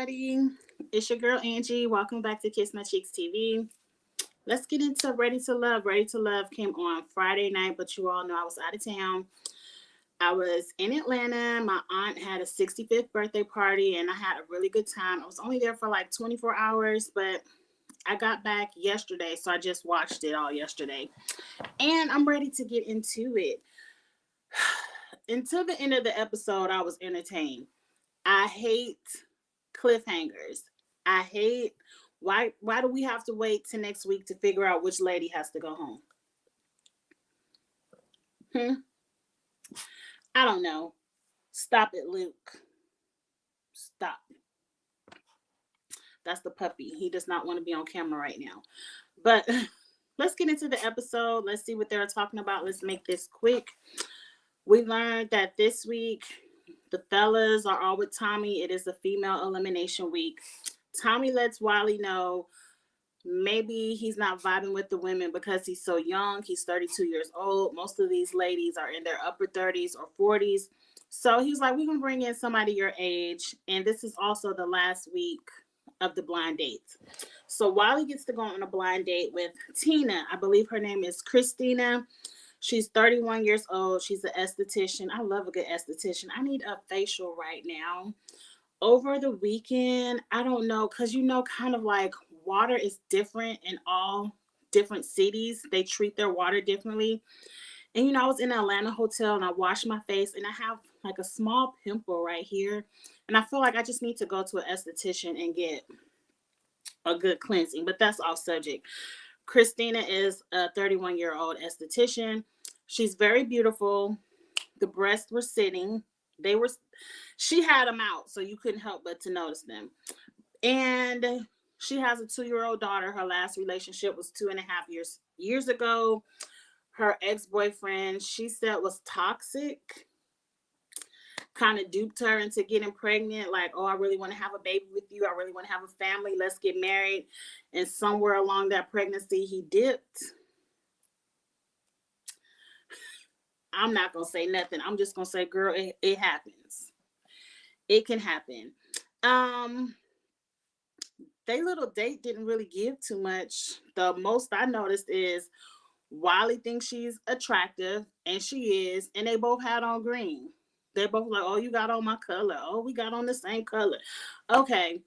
everybody. It's your girl Angie. Welcome back to Kiss My Cheeks TV. Let's get into Ready to Love. Ready to Love came on Friday night, but you all know I was out of town. I was in Atlanta. My aunt had a 65th birthday party, and I had a really good time. I was only there for like 24 hours, but I got back yesterday, so I just watched it all yesterday. And I'm ready to get into it. Until the end of the episode, I was entertained. I hate cliffhangers. I hate why do we have to wait till next week to figure out which lady has to go home? Hmm? I don't know. Stop it, Luke. Stop. That's the puppy. He does not want to be on camera right now. But let's get into the episode. Let's see what they're talking about. Let's make this quick. We learned that this week the fellas are all with Tommy. It is a female elimination week. Tommy lets Wiley know maybe he's not vibing with the women because he's so young. He's 32 years old. Most of these ladies are in their upper 30s or 40s. So he's like, we're going to bring in somebody your age. And this is also the last week of the blind dates. So Wiley gets to go on a blind date with Tina. I believe her name is Christina. She's 31 years old. She's an esthetician. I love a good esthetician. I need a facial right now. Over the weekend, I don't know, because kind of like water is different in all different cities. They treat their water differently. And I was in an Atlanta hotel and I washed my face and I have like a small pimple right here. And I feel like I just need to go to an esthetician and get a good cleansing. But that's off subject. Christina is a 31-year-old esthetician. She's very beautiful. The breasts were sitting. She had them out, so you couldn't help but to notice them. And she has a 2-year-old daughter. Her last relationship was 2.5 years ago. Her ex-boyfriend, she said, was toxic. Kind of duped her into getting pregnant. Like, oh, I really want to have a baby with you. I really want to have a family. Let's get married. And somewhere along that pregnancy, he dipped. I'm not going to say nothing. I'm just going to say, girl, it happens. It can happen. Their little date didn't really give too much. The most I noticed is Wiley thinks she's attractive, and she is, and they both had on green. They both like, oh, you got on my color. Oh, we got on the same color. Okay,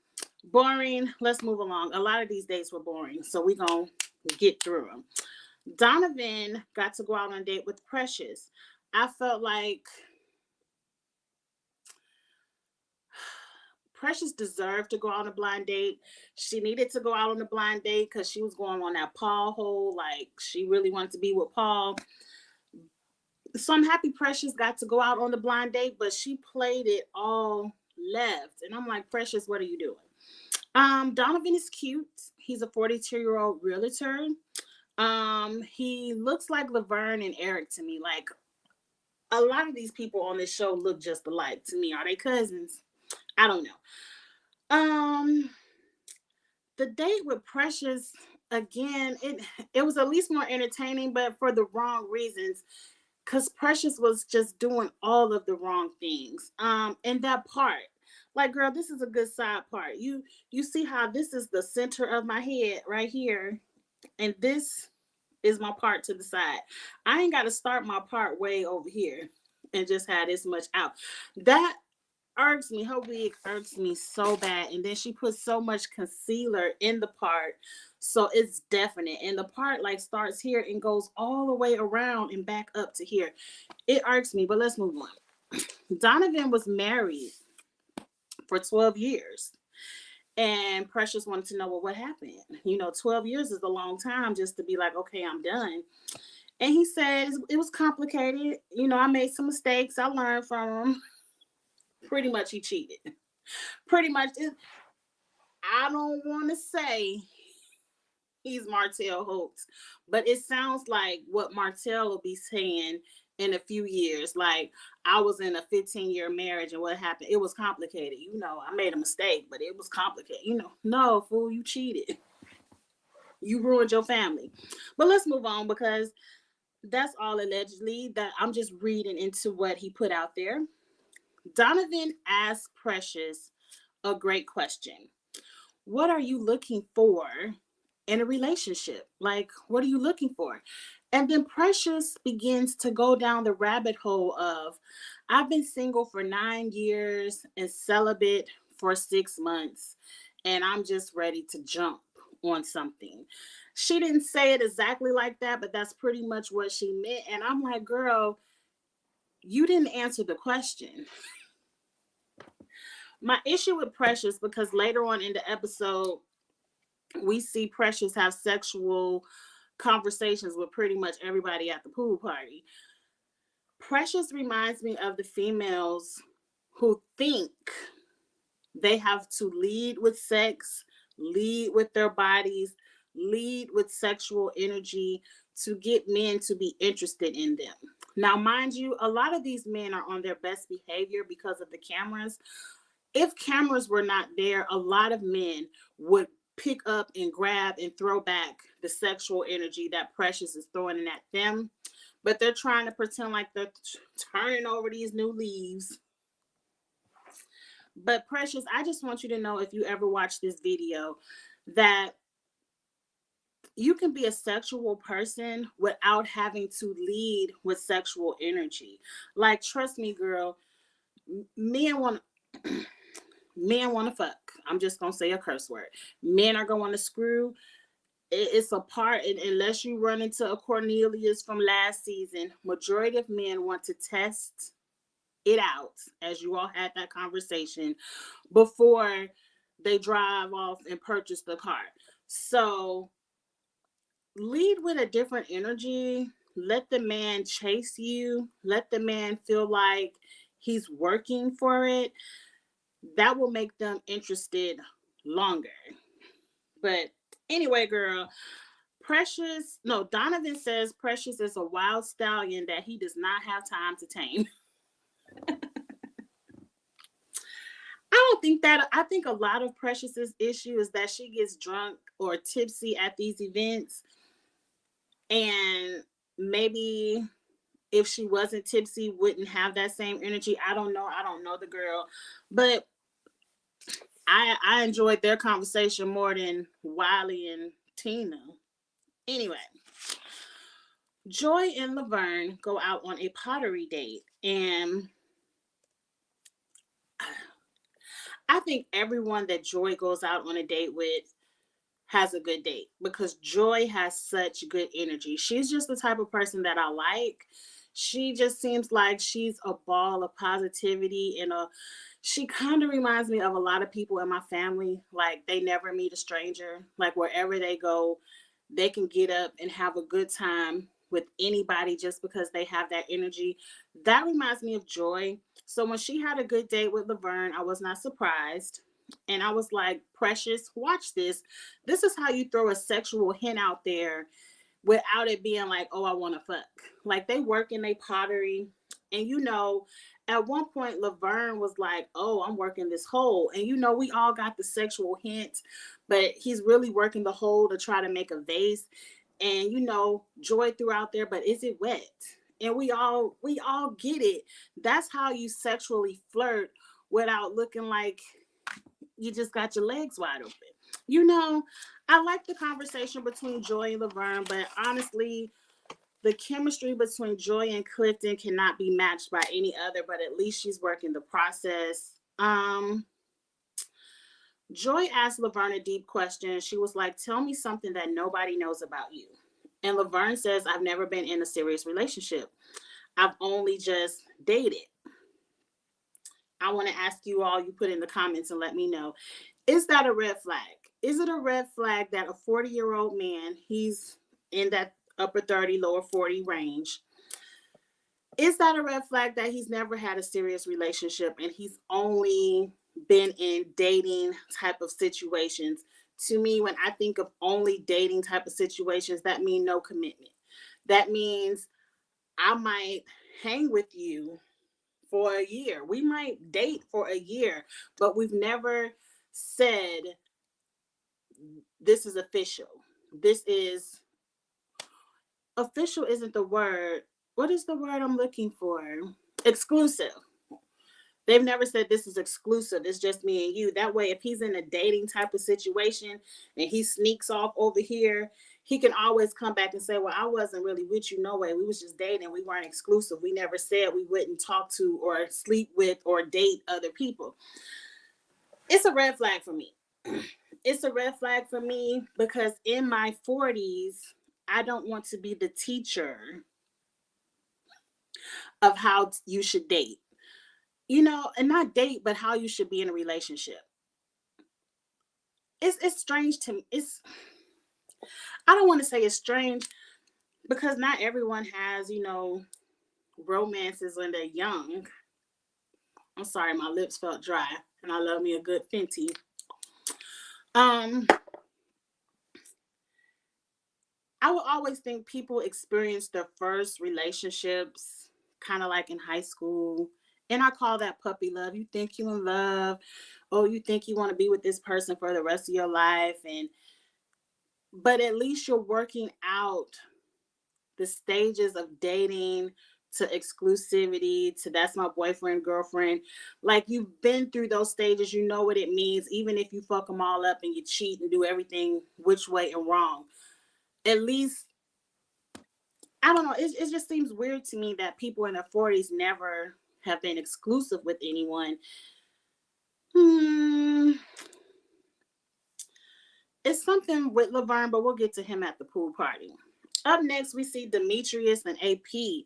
boring. Let's move along. A lot of these dates were boring, so we're going to get through them. Donovan got to go out on a date with Precious. I felt like Precious deserved to go on a blind date. She needed to go out on a blind date because she was going on that Paul hole. Like, she really wanted to be with Paul. So I'm happy Precious got to go out on the blind date, but she played it all left. And I'm like, Precious, what are you doing? Donovan is cute. He's a 42-year-old realtor. He looks like Laverne and Eric to me. Like, a lot of these people on this show look just alike to me. Are they cousins? I don't know. The date with Precious, again, it was at least more entertaining, but for the wrong reasons. Because Precious was just doing all of the wrong things. And that part, like, girl, this is a good side part. You see how this is the center of my head right here, and this is my part to the side. I ain't got to start my part way over here and just have this much out. That irks me. Her wig irks me so bad. And then she puts so much concealer in the part, so it's definite. And the part like starts here and goes all the way around and back up to here. It irks me, but let's move on. Donovan was married for 12 years. And Precious wanted to know, well, what happened? 12 years is a long time just to be like, okay, I'm done. And he said it was complicated. I made some mistakes. I learned from him. Pretty much he cheated. Pretty much. I don't want to say he's Martell Holtz, but it sounds like what Martell will be saying in a few years. Like, I was in a 15-year marriage and what happened? It was complicated. I made a mistake, but it was complicated. No, fool, you cheated. You ruined your family. But let's move on because that's all allegedly. That I'm just reading into what he put out there. Donovan asked Precious, a great question. What are you looking for in a relationship? Like, what are you looking for? And then Precious begins to go down the rabbit hole of, I've been single for 9 years and celibate for 6 months, and I'm just ready to jump on something. She didn't say it exactly like that, but that's pretty much what she meant. And I'm like, girl, you didn't answer the question. My issue with Precious, because later on in the episode, we see Precious have sexual conversations with pretty much everybody at the pool party. Precious reminds me of the females who think they have to lead with sex, lead with their bodies, lead with sexual energy to get men to be interested in them. Now, mind you, a lot of these men are on their best behavior because of the cameras. If cameras were not there, a lot of men would pick up and grab and throw back the sexual energy that Precious is throwing in at them. But they're trying to pretend like they're turning over these new leaves. But Precious, I just want you to know, if you ever watch this video, that you can be a sexual person without having to lead with sexual energy. Like, trust me, girl, men want men want to fuck. I'm just gonna say a curse word. Men are going to screw. It's a part, unless you run into a Cornelius from last season. Majority of men want to test it out, as you all had that conversation, before they drive off and purchase the car. So lead with a different energy. Let the man chase you. Let the man feel like he's working for it. That will make them interested longer. But anyway, girl, Donovan says Precious is a wild stallion that he does not have time to tame. I don't think that. I think a lot of Precious's issue is that she gets drunk or tipsy at these events. And maybe if she wasn't tipsy, wouldn't have that same energy. I don't know. I don't know the girl. But I enjoyed their conversation more than Wiley and Tina. Anyway, Joy and Laverne go out on a pottery date. And I think everyone that Joy goes out on a date with has a good date, because Joy has such good energy. She's just the type of person that I like. She just seems like she's a ball of positivity, and she kind of reminds me of a lot of people in my family. Like, they never meet a stranger. Like, wherever they go, they can get up and have a good time with anybody just because they have that energy. That reminds me of Joy. So when she had a good date with Laverne, I was not surprised. And I was like, Precious, watch this. This is how you throw a sexual hint out there without it being like, oh, I want to fuck. Like, they work in their pottery. And at one point, Laverne was like, oh, I'm working this hole. And we all got the sexual hint, but he's really working the hole to try to make a vase. And Joy threw out there, but is it wet? And we all get it. That's how you sexually flirt without looking like you just got your legs wide open. I like the conversation between Joy and Laverne, but honestly, the chemistry between Joy and Clifton cannot be matched by any other, but at least she's working the process. Joy asked Laverne a deep question. She was like, tell me something that nobody knows about you. And Laverne says, I've never been in a serious relationship. I've only just dated. I want to ask you all, you put in the comments and let me know. Is that a red flag? Is it a red flag that a 40-year-old man, he's in that upper 30, lower 40 range, is that a red flag that he's never had a serious relationship and he's only been in dating type of situations? To me, when I think of only dating type of situations, that means no commitment. That means I might hang with you for a year. We might date for a year, but we've never said this is official. Official isn't the word. What is the word I'm looking for? Exclusive. They've never said this is exclusive. It's just me and you. That way, if he's in a dating type of situation and he sneaks off over here, he can always come back and say, well, I wasn't really with you no way. We was just dating. We weren't exclusive. We never said we wouldn't talk to or sleep with or date other people. It's a red flag for me. It's a red flag for me because in my 40s, I don't want to be the teacher of how you should date. And not date, but how you should be in a relationship. It's strange to me. I don't want to say it's strange because not everyone has, romances when they're young. I'm sorry, my lips felt dry, and I love me a good Fenty. Um, I would always think people experience their first relationships kind of like in high school. And I call that puppy love. You think you in love. Oh, you think you want to be with this person for the rest of your life. But at least you're working out the stages of dating to exclusivity to that's my boyfriend, girlfriend. Like you've been through those stages, you know what it means, even if you fuck them all up and you cheat and do everything which way and wrong. At least, I don't know, it just seems weird to me that people in their 40s never have been exclusive with anyone. It's something with Laverne, but we'll get to him at the pool party. Up next, we see Demetrius and AP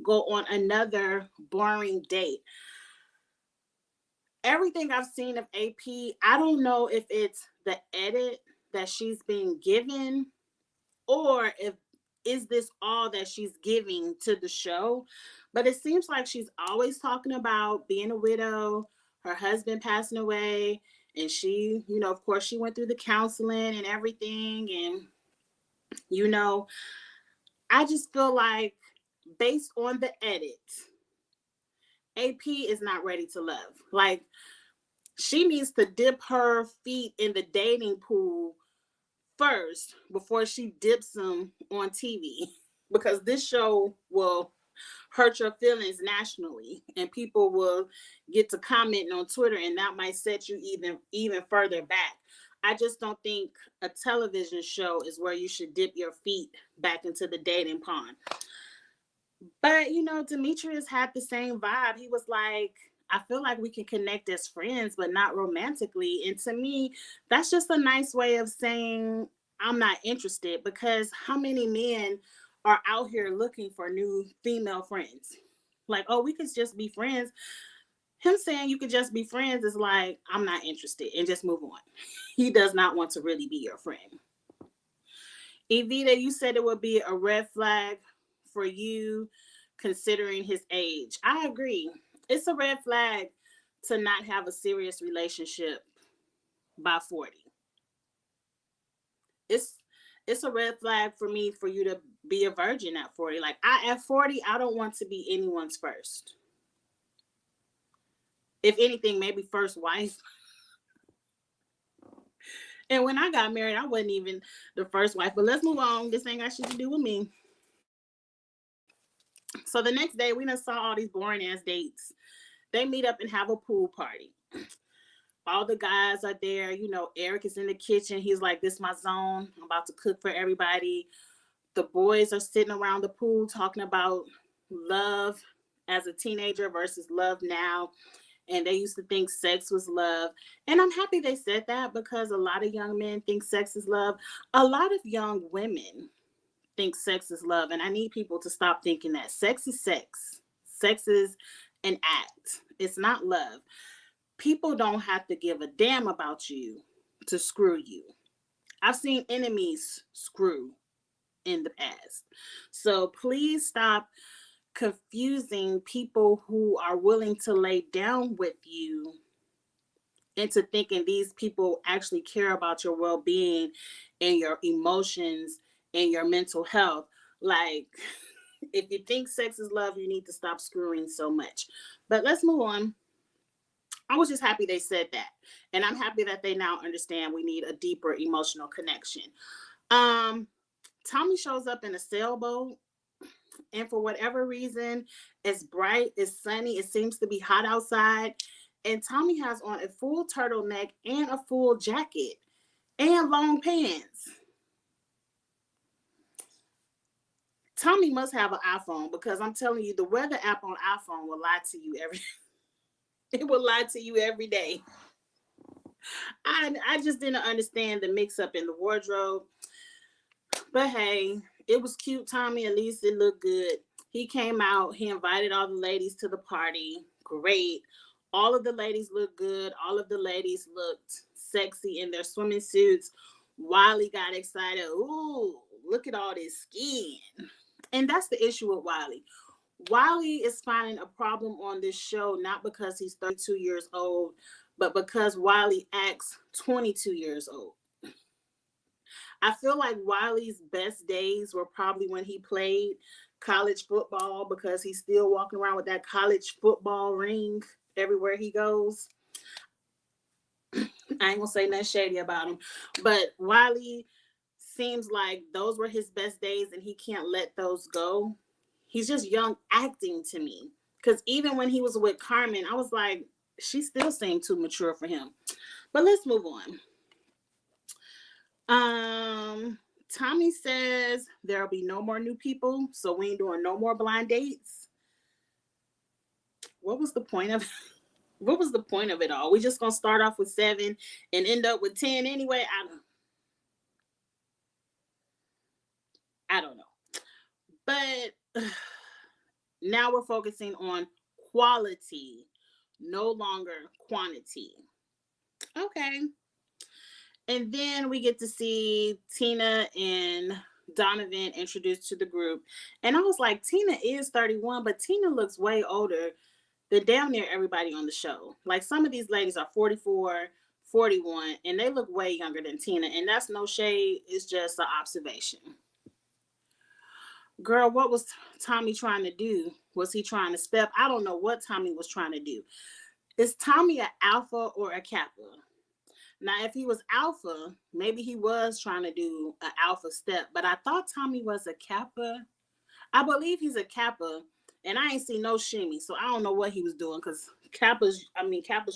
go on another boring date. Everything I've seen of AP, I don't know if it's the edit that she's being given or if is this all that she's giving to the show. But it seems like she's always talking about being a widow, her husband passing away, and she, of course, she went through the counseling and everything. And, you know, I just feel like based on the edit, AP is not ready to love. Like, she needs to dip her feet in the dating pool first before she dips them on TV, because this show will hurt your feelings nationally and people will get to commenting on Twitter and that might set you even further back. I just don't think a television show is where you should dip your feet back into the dating pond. But Demetrius had the same vibe. He was like, I feel like we can connect as friends, but not romantically. And to me, that's just a nice way of saying I'm not interested, because how many men are out here looking for new female friends? Like, oh, we could just be friends. Him saying you could just be friends is like, I'm not interested, and just move on. He does not want to really be your friend. Evita, you said it would be a red flag for you considering his age. I agree. It's a red flag to not have a serious relationship by 40. It's a red flag for me for you to be a virgin at 40. Like at 40, I don't want to be anyone's first. If anything, maybe first wife. And when I got married, I wasn't even the first wife. But let's move on. This ain't got shit to do with me. So the next day, we done saw all these boring ass dates. They meet up and have a pool party. All the guys are there. Eric is in the kitchen. He's like, this is my zone. I'm about to cook for everybody. The boys are sitting around the pool talking about love as a teenager versus love now. And they used to think sex was love. And I'm happy they said that, because a lot of young men think sex is love. A lot of young women think sex is love. And I need people to stop thinking that. Sex is sex. Sex is an act. It's not love. People don't have to give a damn about you to screw you. I've seen enemies screw in the past. So please stop confusing people who are willing to lay down with you into thinking these people actually care about your well-being and your emotions and your mental health. Like, if you think sex is love, you need to stop screwing so much. But let's move on. I was just happy they said that. And I'm happy that they now understand we need a deeper emotional connection. Tommy shows up in a sailboat. And for whatever reason, it's bright, it's sunny, it seems to be hot outside. And Tommy has on a full turtleneck and a full jacket and long pants. Tommy must have an iPhone because I'm telling you, the weather app on iPhone will lie to you every it will lie to you every day. I just didn't understand the mix up in the wardrobe. But hey, it was cute, Tommy. At least it looked good. He came out, he invited all the ladies to the party. Great. All of the ladies looked good. All of the ladies looked sexy in their swimming suits. Wiley got excited. Ooh, look at all this skin. And that's the issue with Wiley. Wiley is finding a problem on this show, not because he's 32 years old, but because Wiley acts 22 years old. I feel like Wiley's best days were probably when he played college football because he's still walking around with that college football ring everywhere he goes. I ain't gonna say nothing shady about him, but Wiley seems like those were his best days and he can't let those go. He's just young acting to me. Because even when he was with Carmen, I was like, she still seemed too mature for him. But let's move on. Tommy says there'll be no more new people, so we ain't doing no more blind dates. What was the point of it all? We just gonna start off with 7 and end up with 10 anyway? I don't know. But now we're focusing on quality, no longer quantity. Okay. And then we get to see Tina and Donovan introduced to the group. And I was like, Tina is 31, but Tina looks way older than damn near everybody on the show. Like some of these ladies are 44, 41, and they look way younger than Tina. And that's no shade, it's just an observation. Girl, what was Tommy trying to do? Was he trying to step? I don't know what Tommy was trying to do. Is Tommy an alpha or a kappa? Now, if he was alpha, maybe he was trying to do an alpha step, but I thought Tommy was a kappa. I believe he's a kappa, and I ain't seen no shimmy, so I don't know what he was doing because kappas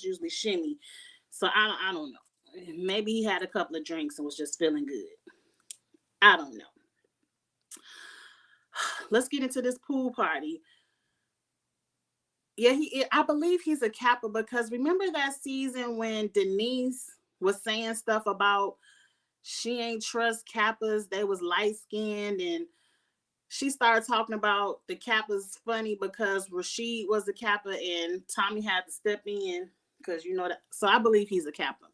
usually shimmy, so I don't know. Maybe he had a couple of drinks and was just feeling good. I don't know. Let's get into this pool party. Yeah, I believe he's a kappa because remember that season when Denise was saying stuff about she ain't trust kappas, they was light skinned, and she started talking about the kappas funny because Rashid was a kappa and Tommy had to step in because you know that. So I believe he's a kappa.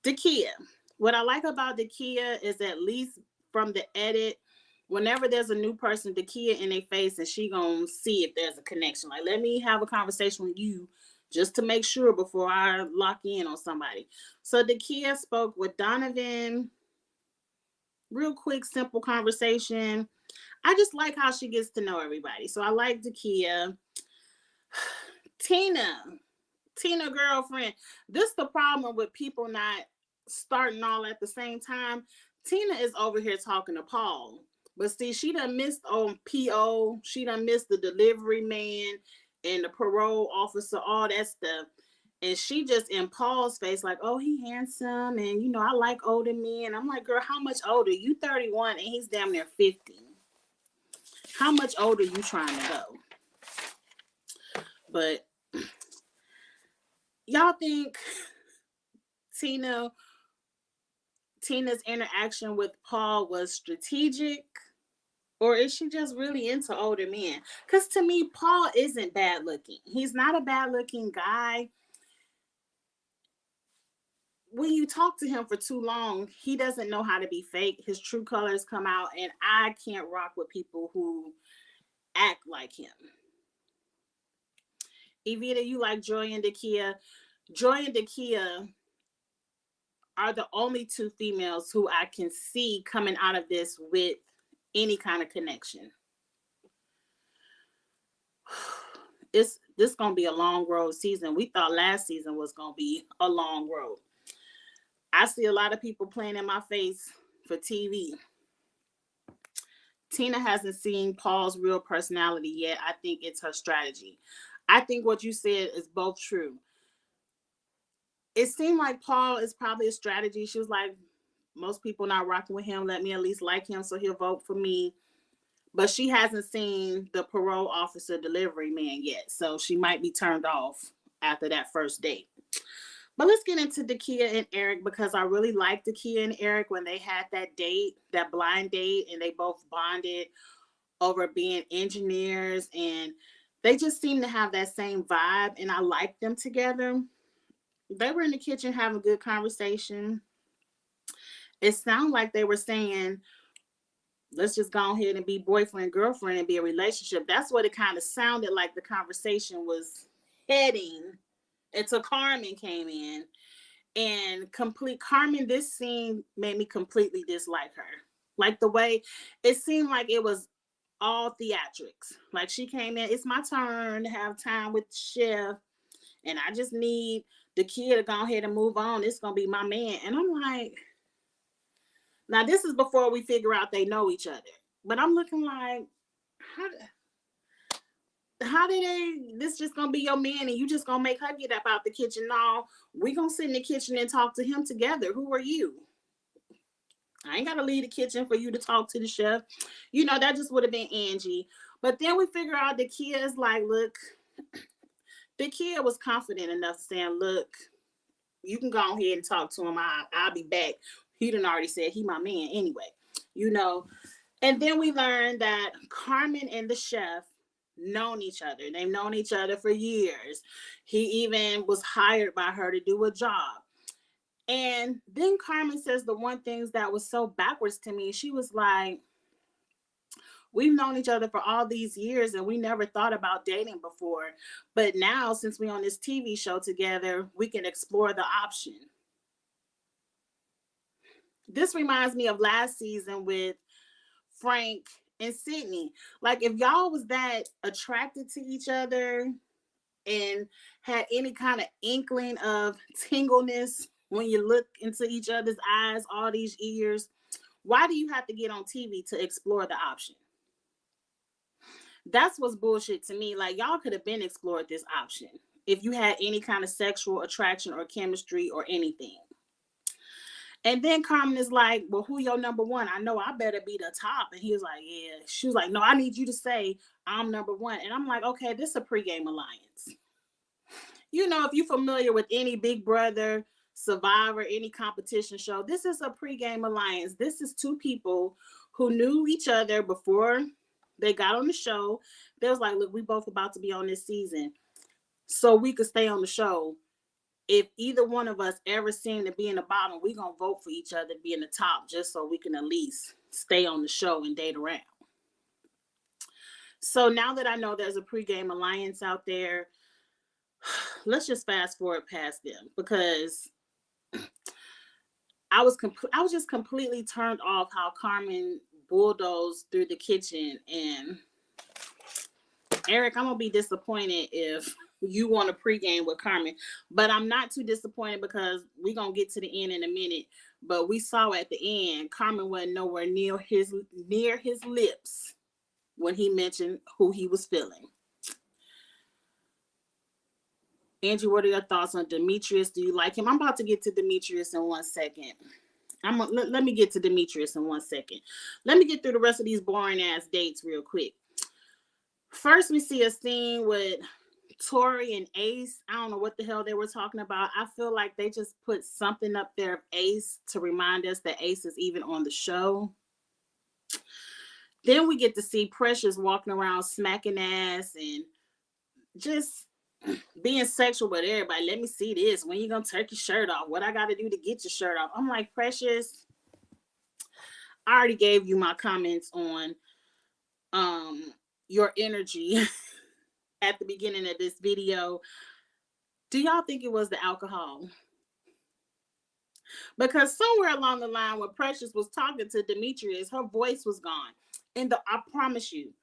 Dakia. What I like about Dakia is at least from the edit, whenever there's a new person, Dakia in their face and she gonna see if there's a connection. Like, let me have a conversation with you just to make sure before I lock in on somebody. So Dakia spoke with Donovan. Real quick, simple conversation. I just like how she gets to know everybody. So I like Dakia. Tina girlfriend. This the problem with people not starting all at the same time. Tina is over here talking to Paul. But see, she done missed on PO. She done missed the delivery man and the parole officer, all that stuff. And she just in Paul's face, like, oh, he handsome. And, you know, I like older men. I'm like, girl, how much older? You 31 and he's damn near 50. How much older you trying to go? But y'all think Tina's interaction with Paul was strategic? Or is she just really into older men? Because to me, Paul isn't bad looking. He's not a bad looking guy. When you talk to him for too long, he doesn't know how to be fake. His true colors come out, and I can't rock with people who act like him. Evita, you like Joy and Dakia. Joy and Dakia are the only two females who I can see coming out of this with any kind of connection. This gonna be a long road season. We thought last season was gonna be a long road. I see a lot of people playing in my face for TV. Tina hasn't seen Paul's real personality yet. I think it's her strategy. I think what you said is both true. It seemed like Paul is probably a strategy. She was like, most people not rocking with him. Let me at least like him so he'll vote for me. But she hasn't seen the parole officer delivery man yet. So she might be turned off after that first date. But let's get into Dakia and Eric, because I really liked Dakia and Eric when they had that date, that blind date, and they both bonded over being engineers, and they just seem to have that same vibe, and I liked them together. They were in the kitchen having a good conversation. It sounded like they were saying, let's just go ahead and be boyfriend, girlfriend, and be a relationship. That's what it kind of sounded like the conversation was heading until Carmen came in. And Carmen, this scene made me completely dislike her. Like the way it seemed like it was all theatrics. Like she came in, it's my turn to have time with the chef, and I just need the kid to go ahead and move on. It's gonna be my man. And I'm like, now this is before we figure out they know each other. But I'm looking like, how did this just gonna be your man and you just gonna make her get up out the kitchen? No, we gonna sit in the kitchen and talk to him together. Who are you? I ain't gotta leave the kitchen for you to talk to the chef. You know, that just would have been Angie. But then we figure out the kid is like, look, the kid was confident enough saying, look, you can go ahead and talk to him. I'll be back. He done already said he my man anyway. You know. And then we learned that Carmen and the chef known each other. They've known each other for years. He even was hired by her to do a job. And then Carmen says the one thing that was so backwards to me. She was like, we've known each other for all these years and we never thought about dating before. But now, since we're on this TV show together, we can explore the option. This reminds me of last season with Frank and Sydney. Like, if y'all was that attracted to each other and had any kind of inkling of tingleness when you look into each other's eyes all these years, why do you have to get on TV to explore the option? That's what's bullshit to me. Like, y'all could have been explored this option if you had any kind of sexual attraction or chemistry or anything. And then Carmen is like, well, who your number one? I know I better be the top. And he was like, yeah. She was like, no, I need you to say I'm number one. And I'm like, okay, this is a pregame alliance. You know, if you're familiar with any Big Brother, Survivor, any competition show, this is a pregame alliance. This is two people who knew each other before they got on the show. They was like, look, we both about to be on this season, so we could stay on the show. If either one of us ever seem to be in the bottom, we're going to vote for each other to be in the top just so we can at least stay on the show and date around. So now that I know there's a pregame alliance out there, let's just fast forward past them, because I was just completely turned off how Carmen bulldozed through the kitchen. And Eric, I'm going to be disappointed if you want to pregame with Carmen, but I'm not too disappointed because we're going to get to the end in a minute. But we saw at the end, Carmen wasn't nowhere near his lips when he mentioned who he was feeling. Angie, what are your thoughts on Demetrius? Do you like him? I'm about to get to Demetrius in 1 second. Let me get to Demetrius in 1 second. Let me get through the rest of these boring ass dates real quick. First, we see a scene with Tori and Ace. I don't know what the hell they were talking about. I feel like they just put something up there of Ace to remind us that Ace is even on the show. Then we get to see Precious walking around smacking ass and just being sexual with everybody. Let me see this. When you gonna take your shirt off? What I gotta do to get your shirt off? I'm like, Precious, I already gave you my comments on your energy at the beginning of this video. Do y'all think it was the alcohol? Because somewhere along the line when Precious was talking to Demetrius, her voice was gone. And I promise you,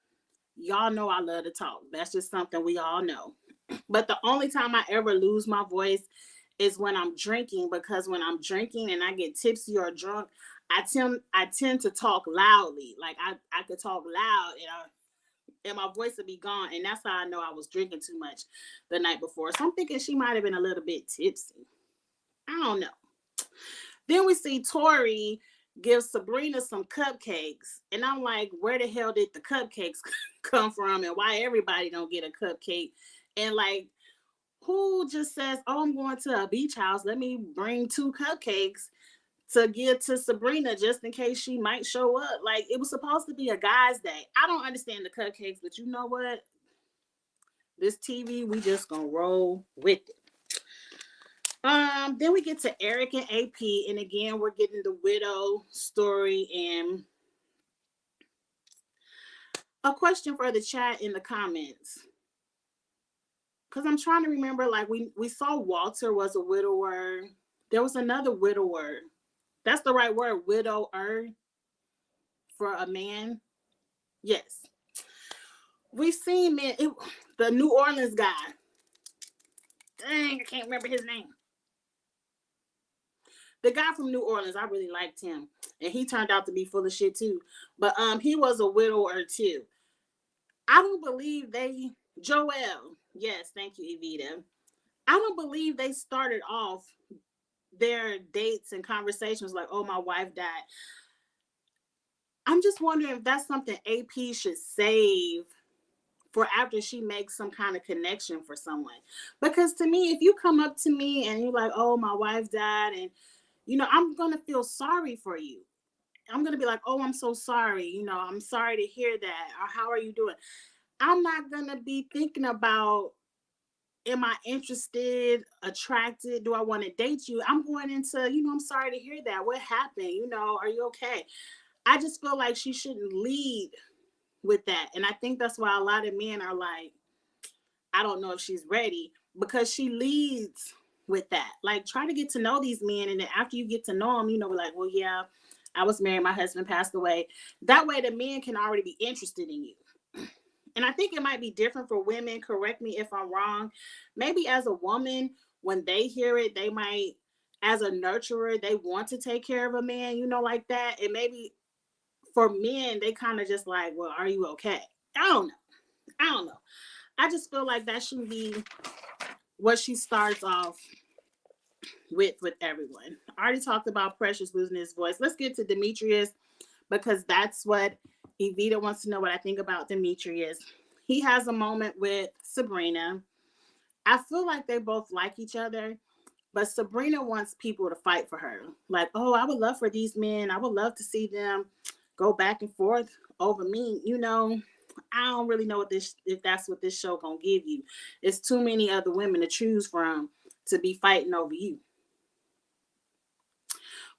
y'all know I love to talk. That's just something we all know. But the only time I ever lose my voice is when I'm drinking, because when I'm drinking and I get tipsy or drunk, I tend to talk loudly. Like I could talk loud and my voice would be gone. And that's how I know I was drinking too much the night before. So I'm thinking she might have been a little bit tipsy. I don't know. Then we see Tori give Sabrina some cupcakes. And I'm like, where the hell did the cupcakes come from? And why everybody don't get a cupcake? And like, who just says, oh, I'm going to a beach house. Let me bring 2 cupcakes to give to Sabrina just in case she might show up. Like, it was supposed to be a guy's day. I don't understand the cupcakes, but you know what? This TV, we just gonna roll with it. Then we get to Eric and AP, and again, we're getting the widow story. And a question for the chat in the comments, because I'm trying to remember. Like we saw Walter was a widower. There was another widower. That's the right word, widower, for a man. Yes, we've seen men. The New Orleans guy. Dang, I can't remember his name. The guy from New Orleans, I really liked him, and he turned out to be full of shit too. But he was a widower too. I don't believe they Joel. Yes, thank you, Evita. I don't believe they started off their dates and conversations like, "Oh, my wife died." I'm just wondering if that's something AP should save for after she makes some kind of connection for someone. Because to me, if you come up to me and you're like, "Oh, my wife died," and I'm gonna feel sorry for you. I'm gonna be like, "Oh, I'm so sorry. I'm sorry to hear that." Or, "How are you doing?" I'm not gonna be thinking about, am I interested, attracted? Do I want to date you? I'm going into, I'm sorry to hear that. What happened? Are you okay? I just feel like she shouldn't lead with that. And I think that's why a lot of men are like, I don't know if she's ready, because she leads with that. Like, try to get to know these men. And then after you get to know them, we're like, well, yeah, I was married. My husband passed away. That way the men can already be interested in you. And I think it might be different for women. Correct me if I'm wrong. Maybe as a woman, when they hear it, they might, as a nurturer, they want to take care of a man, like that. And maybe for men, they kind of just like, well, are you okay? I don't know. I just feel like that shouldn't be what she starts off with everyone. I already talked about Precious losing his voice. Let's get to Demetrius, because that's what Evita wants to know, what I think about Demetrius. He has a moment with Sabrina. I feel like they both like each other, but Sabrina wants people to fight for her. Like, oh, I would love for these men, I would love to see them go back and forth over me. I don't really know if that's what this show gonna give you. It's too many other women to choose from to be fighting over you.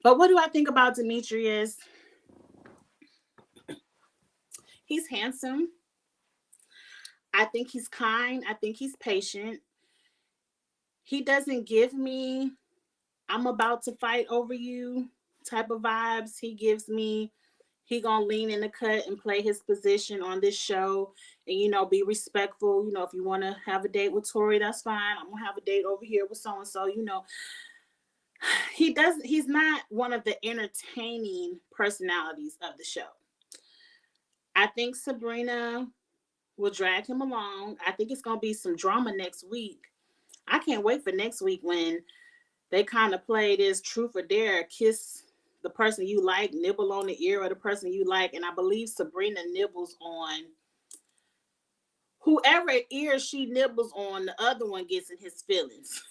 But what do I think about Demetrius? He's handsome. I think he's kind. I think he's patient. He doesn't give me, I'm about to fight over you type of vibes. He gives me, he gonna lean in the cut and play his position on this show, and be respectful. If you want to have a date with Tori, that's fine. I'm gonna have a date over here with so and so. He's not one of the entertaining personalities of the show. I think Sabrina will drag him along. I think it's gonna be some drama next week. I can't wait for next week when they kind of play this truth or dare, kiss the person you like, nibble on the ear of the person you like. And I believe Sabrina nibbles on whoever ear she nibbles on, the other one gets in his feelings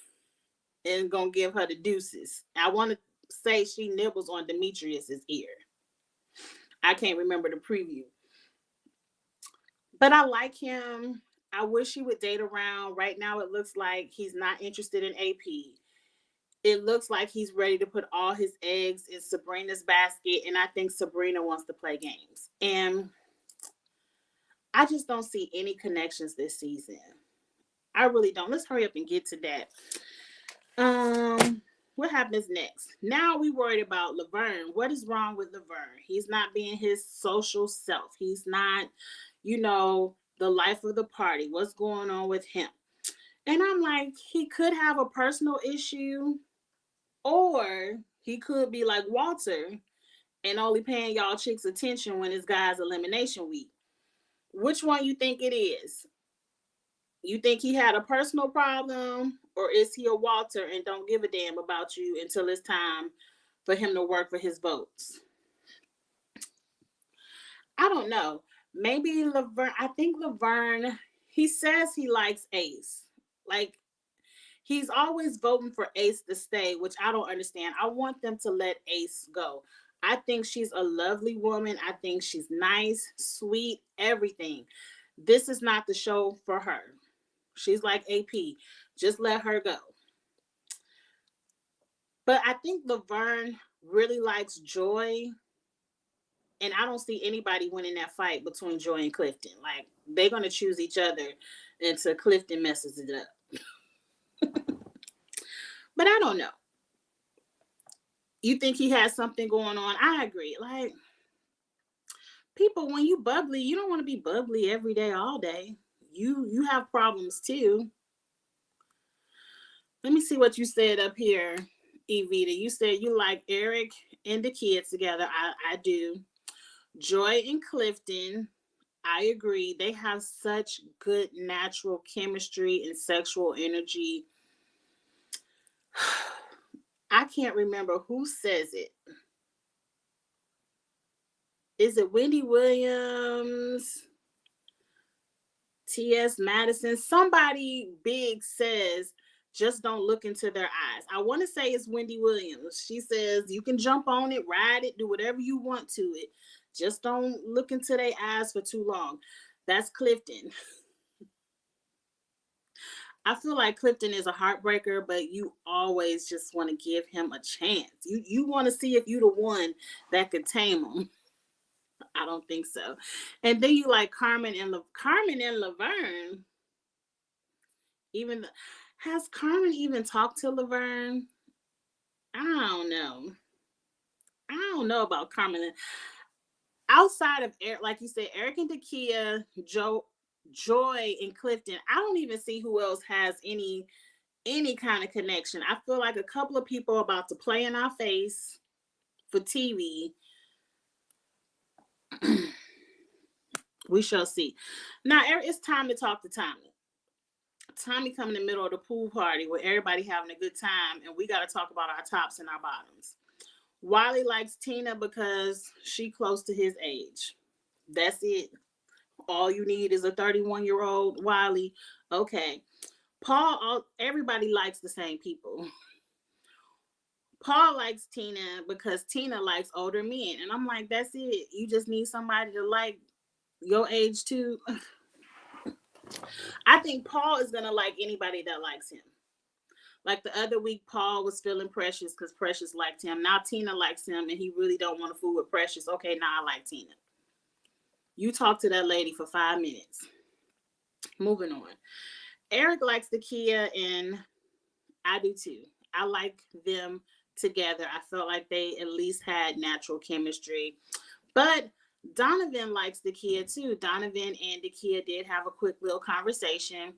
and gonna give her the deuces. I want to say she nibbles on Demetrius's ear. I can't remember the preview. But I like him. I wish he would date around. Right now it looks like he's not interested in AP. It looks like he's ready to put all his eggs in Sabrina's basket, and I think Sabrina wants to play games. And I just don't see any connections this season. I really don't. Let's hurry up and get to that. What happens next? Now we worried about Laverne. What is wrong with Laverne? He's not being his social self. He's not, the life of the party. What's going on with him? And I'm like, he could have a personal issue, or he could be like Walter and only paying y'all chicks attention when it's guys elimination week. Which one you think it is? You think he had a personal problem, or is he a Walter and don't give a damn about you until it's time for him to work for his votes? I don't know. Maybe Laverne. I think Laverne, he says he likes Ace. Like, he's always voting for Ace to stay, which I don't understand. I want them to let Ace go. I think she's a lovely woman. I think she's nice, sweet, everything. This is not the show for her. She's like AP. Just let her go. But I think Laverne really likes Joy. And I don't see anybody winning that fight between Joy and Clifton. Like, they're going to choose each other until Clifton messes it up. But I don't know. You think he has something going on? I agree. Like, people, when you bubbly, you don't want to be bubbly every day, all day. You have problems too. Let me see what you said up here, Evita. You said you like Eric and the kids together. I do. Joy and Clifton, I agree. They have such good natural chemistry and sexual energy. I can't remember who says it. Is it Wendy Williams? T.S. Madison? Somebody big says, just don't look into their eyes. I want to say it's Wendy Williams. She says, you can jump on it, ride it, do whatever you want to it. Just don't look into their eyes for too long. That's Clifton. I feel like Clifton is a heartbreaker, but you always just want to give him a chance. You want to see if you the one that could tame him. I don't think so. And then you like Carmen and Laverne. Even has Carmen even talked to Laverne? I don't know. I don't know about Carmen. Outside of Eric, like you said, Eric and Dakia, Joy and Clifton, I don't even see who else has any kind of connection. I feel like a couple of people are about to play in our face for TV. We shall see. Now it's time to talk to Tommy. Tommy come in the middle of the pool party where everybody having a good time, and we got to talk about our tops and our bottoms. Wiley likes Tina because she close to his age. That's it. All you need is a 31-year-old Wiley. Okay. Paul, everybody likes the same people. Paul likes Tina because Tina likes older men. And I'm like, that's it. You just need somebody to like your age too. I think Paul is going to like anybody that likes him. Like the other week, Paul was feeling Precious because Precious liked him. Now Tina likes him and he really don't want to fool with Precious. Okay, now I like Tina. You talk to that lady for 5 minutes. Moving on. Eric likes the Kia and I do too. I like them together. I felt like they at least had natural chemistry. But Donovan likes the kid too. Donovan and the kid did have a quick little conversation.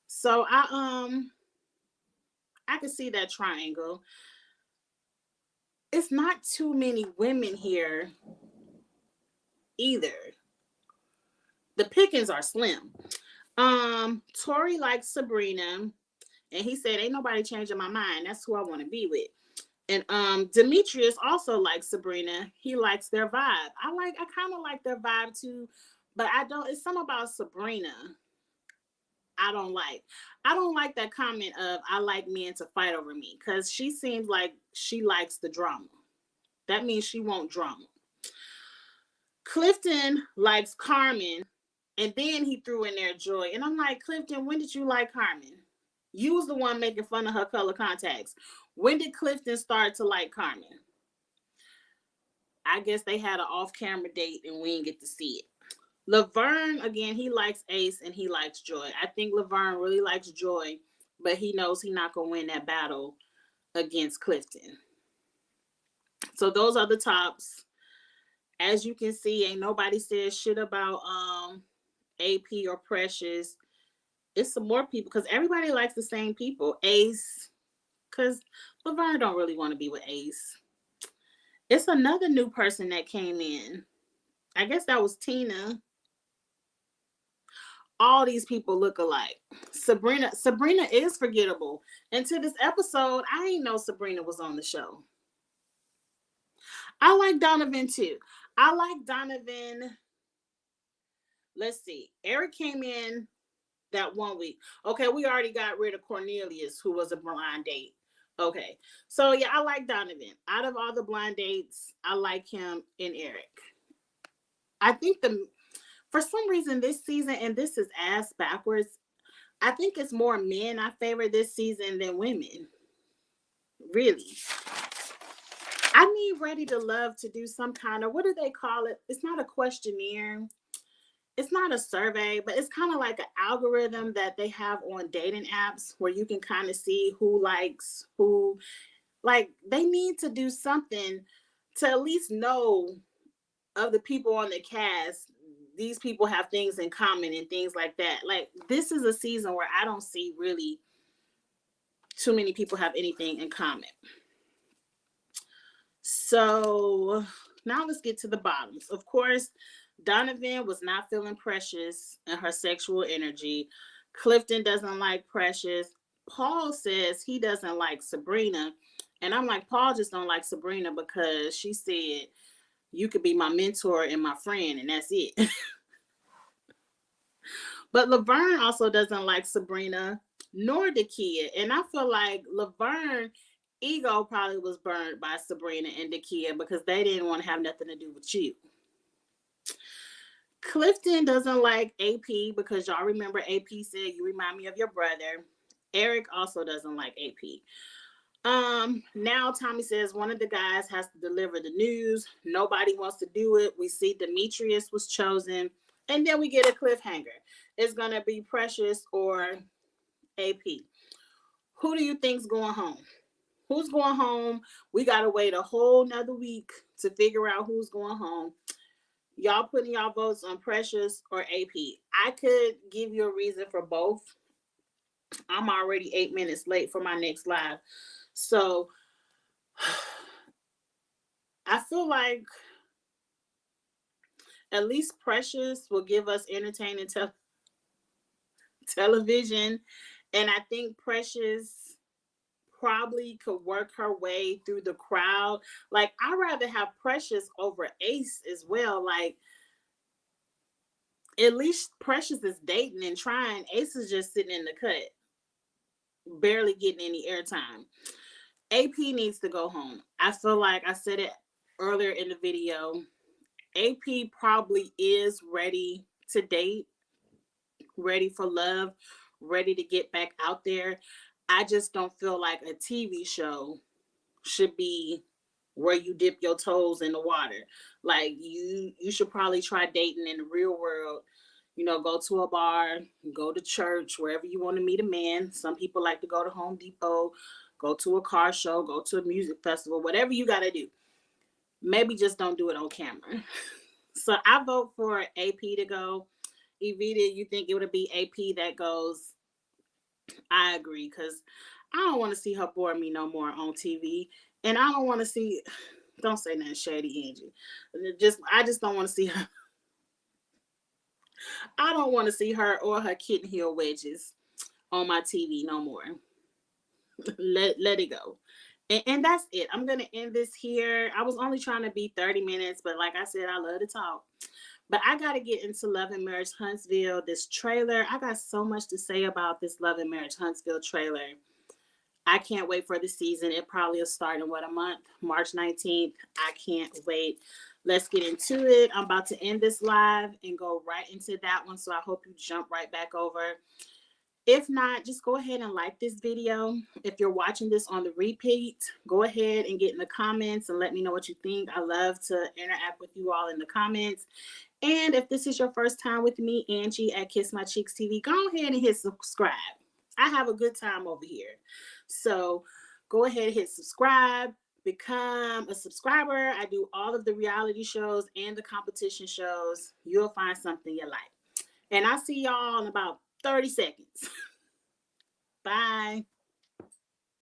So I could see that triangle. It's not too many women here either. The pickings are slim. Tori likes Sabrina, and he said, "Ain't nobody changing my mind. That's who I want to be with." And Demetrius also likes Sabrina. He likes their vibe. I kind of like their vibe too, but I don't. It's something about Sabrina I don't like. I don't like that comment of I like men to fight over me because she seems like she likes the drama. That means she won't drama. Clifton likes Carmen, and then he threw in there Joy. And I'm like, Clifton, when did you like Carmen? You was the one making fun of her color contacts. When did Clifton start to like Carmen? I guess they had an off-camera date and we didn't get to see it. Laverne, again, he likes Ace and he likes Joy. I think Laverne really likes Joy, but he knows he's not going to win that battle against Clifton. So those are the tops. As you can see, ain't nobody said shit about AP or Precious. It's some more people because everybody likes the same people. Ace, because Laverne don't really want to be with Ace. It's another new person that came in. I guess that was Tina. All these people look alike. Sabrina is forgettable. And to this episode, I didn't know Sabrina was on the show. I like Donovan too. I like Donovan. Let's see. Eric came in that one week. Okay, we already got rid of Cornelius, who was a blind date. Okay. So yeah, I like Donovan. Out of all the blind dates, I like him and Eric. I think the for some reason this season, and this is ass backwards, I think it's more men I favor this season than women. Really. I need Ready to Love to do some kind of, what do they call it? It's not a questionnaire. It's not a survey, but it's kind of like an algorithm that they have on dating apps where you can kind of see who likes who. Like, they need to do something to at least know of the people on the cast. These people have things in common and things like that. Like, this is a season where I don't see really too many people have anything in common. So now let's get to the bottoms. Of course, Donovan was not feeling Precious and her sexual energy. Clifton doesn't like Precious. Paul says he doesn't like Sabrina. And I'm like, Paul just don't like Sabrina because she said, you could be my mentor and my friend, and that's it. But Laverne also doesn't like Sabrina nor Dakia. And I feel like Laverne ego probably was burned by Sabrina and Dakia because they didn't want to have nothing to do with you. Clifton doesn't like AP because y'all remember AP said you remind me of your brother. Eric also doesn't like AP. Now Tommy says one of the guys has to deliver the news. Nobody wants to do it. We see Demetrius was chosen, and then we get a cliffhanger. It's gonna be Precious or AP. Who do you think's going home? Who's going home? We gotta wait a whole nother week to figure out who's going home. Y'all putting y'all votes on Precious or AP. I could give you a reason for both. I'm already 8 minutes late for my next live. So I feel like at least Precious will give us entertaining television. And I think Precious probably could work her way through the crowd. Like, I'd rather have Precious over Ace as well. Like, at least Precious is dating and trying. Ace is just sitting in the cut, barely getting any airtime. AP needs to go home. I feel like I said it earlier in the video. AP probably is ready to date, ready for love, ready to get back out there. I just don't feel like a TV show should be where you dip your toes in the water. Like, you should probably try dating in the real world. You know, go to a bar, go to church, wherever you want to meet a man. Some people like to go to Home Depot, go to a car show, go to a music festival, whatever you got to do. Maybe just don't do it on camera. So I vote for AP to go. Evita, you think it would be AP that goes? I agree, because I don't want to see her bore me no more on TV. And I don't want to see, don't say nothing shady, Angie. I just don't want to see her. I don't want to see her or her kitten heel wedges on my TV no more. Let it go. And that's it. I'm going to end this here. I was only trying to be 30 minutes, but like I said, I love to talk. But I got to get into Love and Marriage Huntsville. This trailer, I got so much to say about this Love and Marriage Huntsville trailer. I can't wait for the season. It probably will start in a month? March 19th. I can't wait. Let's get into it. I'm about to end this live and go right into that one. So I hope you jump right back over. If not, just go ahead and like this video. If you're watching this on the repeat, go ahead and get in the comments and let me know what you think. I love to interact with you all in the comments. And if this is your first time with me, Angie at Kiss My Cheeks TV, go ahead and hit subscribe. I have a good time over here. So go ahead and hit subscribe. Become a subscriber. I do all of the reality shows and the competition shows. You'll find something you like. And I'll see y'all in about 30 seconds. Bye.